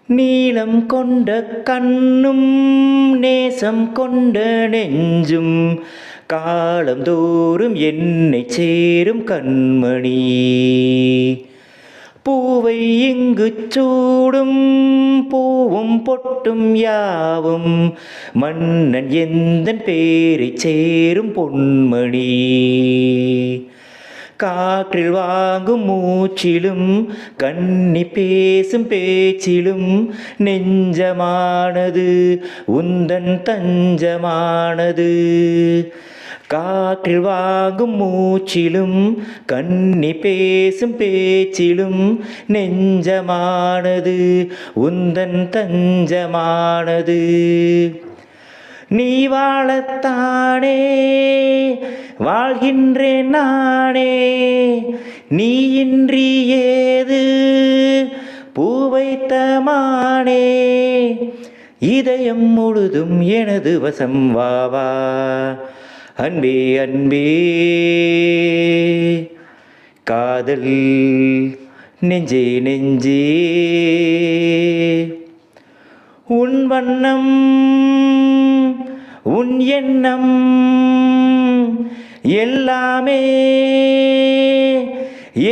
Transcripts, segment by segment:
நீலம் கொண்ட கண்ணும் நேசம் கொண்ட நெஞ்சும் காலந்தோறும் என்னை சேரும் கண்மணி. பூவை இங்கு சூடும் பூவும் பொட்டும் யாவும் மன்னன் எந்தன் பேரை சேரும் பொன்மணி. காற்றில் வாங்கும் மூச்சிலும் கண்ணி பேசும் பேச்சிலும் நெஞ்சமானது உந்தன் தஞ்சமானது. காற்றில் வாங்கும் மூச்சிலும் கண்ணி பேசும் பேச்சிலும் நெஞ்சமானது உந்தன் தஞ்சமானது. நீ வாழத்தானே வாழ்கின்றேன் நானே, நீ இன்றி ஏது பூவைத்த மானே. இதயம் முழுதும் எனது வசம் வாவா அன்பே அன்பே. காதல் நெஞ்சே நெஞ்சே உன் வண்ணம் உன் எண்ணம் எல்லாமே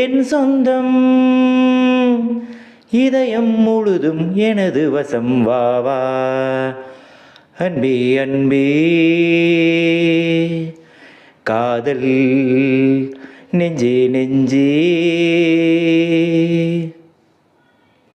என் சொந்தம். இதயம் முழுதும் எனது வசம் வாவா அன்பே அன்பே. காதல் நெஞ்சே நெஞ்சே.